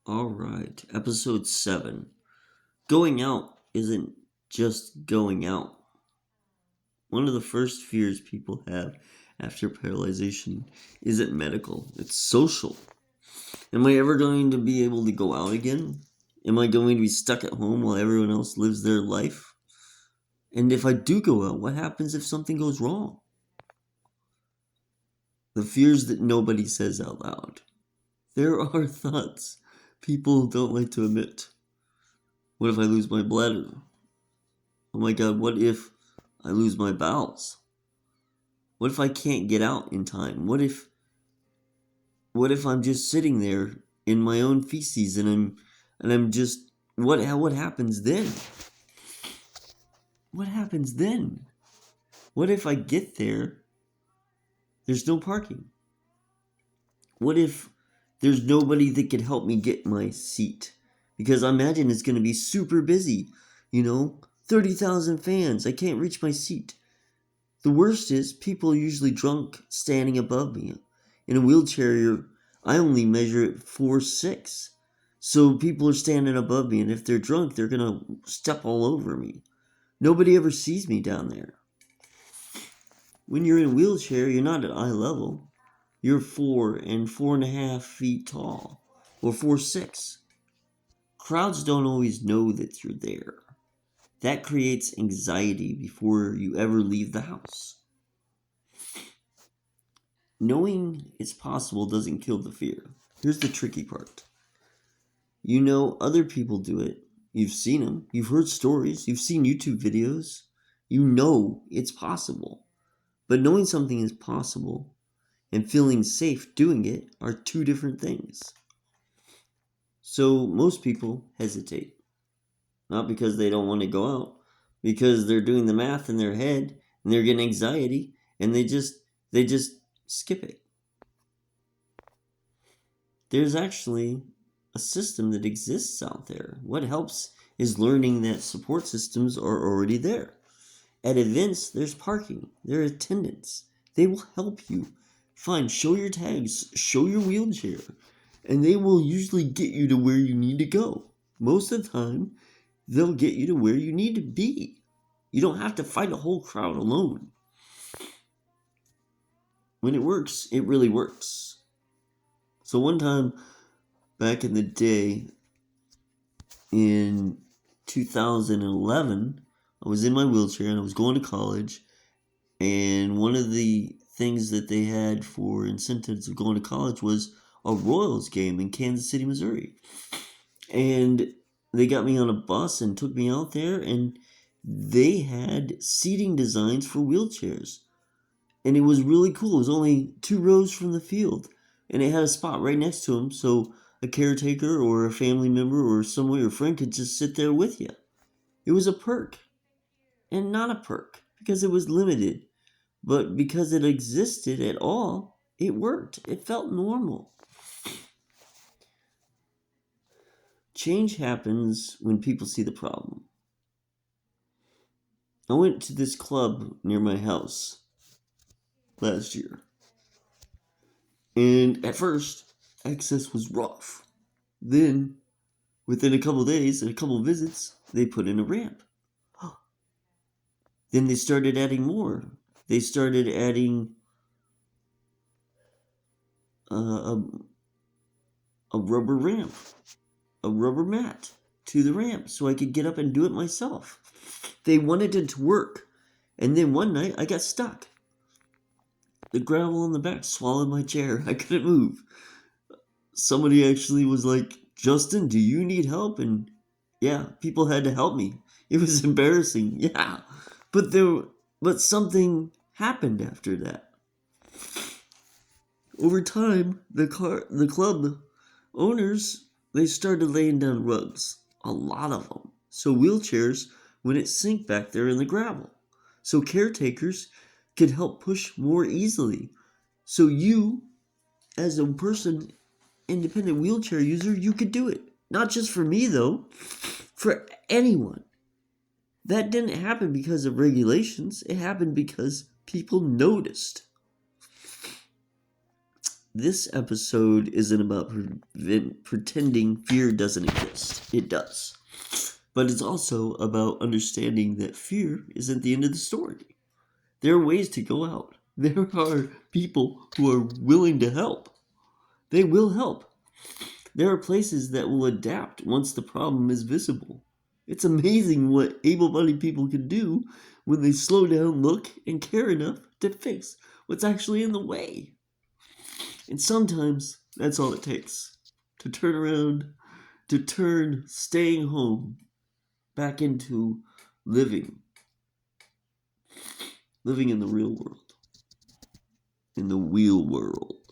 All right, episode 7. Going out isn't just going out. One of the first fears people have after paralyzation isn't medical, it's social. Am I ever going to be able to go out again? Am I going to be stuck at home while everyone else lives their life? And if I do go out, what happens if something goes wrong? The fears that nobody says out loud. There are thoughts people don't like to admit. What if I lose my bladder? Oh my god, what if I lose my bowels? What if I can't get out in time? What if I'm just sitting there in my own feces and I'm just what happens then? What happens then? What if I get there's no parking? What if there's nobody that could help me get my seat? Because I imagine it's going to be super busy, 30,000 fans. I can't reach my seat. The worst is people are usually drunk standing above me. In a wheelchair, I only measure it 4'6". So people are standing above me, and if they're drunk, they're going to step all over me. Nobody ever sees me down there. When you're in a wheelchair, you're not at eye level. You're 4 and 4.5 feet tall, or 4'6". Crowds don't always know that you're there. That creates anxiety before you ever leave the house. Knowing it's possible doesn't kill the fear. Here's the tricky part. You know other people do it. You've seen them. You've heard stories. You've seen YouTube videos. You know it's possible. But knowing something is possible and feeling safe doing it are two different things. So most people hesitate. Not because they don't want to go out, because they're doing the math in their head and they're getting anxiety and they just skip it. There's actually a system that exists out there. What helps is learning that support systems are already there. At events, there's parking, there are attendants. They will help you show your tags, show your wheelchair, and they will usually get you to where you need to go. Most of the time, they'll get you to where you need to be. You don't have to fight a whole crowd alone. When it works, it really works. So one time back in the day, in 2011, I was in my wheelchair and I was going to college, and one of the things that they had for incentives of going to college was a Royals game in Kansas City, Missouri. And they got me on a bus and took me out there, and they had seating designs for wheelchairs. And it was really cool. It was only 2 rows from the field, and it had a spot right next to them, so a caretaker or a family member or someone, your friend, could just sit there with you. It was a perk, and not a perk, because it was limited. But because it existed at all, it worked. It felt normal. Change happens when people see the problem. I went to this club near my house last year. And at first, access was rough. Then, within a couple days and a couple visits, they put in a ramp. Then they started adding more. They started adding a rubber ramp, a rubber mat to the ramp so I could get up and do it myself. They wanted it to work. And then one night I got stuck. The gravel on the back swallowed my chair. I couldn't move. Somebody actually was like, "Justin, do you need help?" And yeah, people had to help me. It was embarrassing. Yeah. But something happened after that. Over time, the club owners, they started laying down rugs, a lot of them, so wheelchairs wouldn't sink back there in the gravel, so caretakers could help push more easily. So you, as a person, independent wheelchair user, you could do it. Not just for me though, for anyone. That didn't happen because of regulations. It happened because people noticed. this episode isn't about pretending fear doesn't exist. It does. But it's also about understanding that fear isn't the end of the story. There are ways to go out. There are people who are willing to help. They will help. There are places that will adapt once the problem is visible. It's amazing what able-bodied people can do when they slow down, look, and care enough to fix what's actually in the way. And sometimes that's all it takes to turn around, to turn staying home back into living in the real world, in the real world.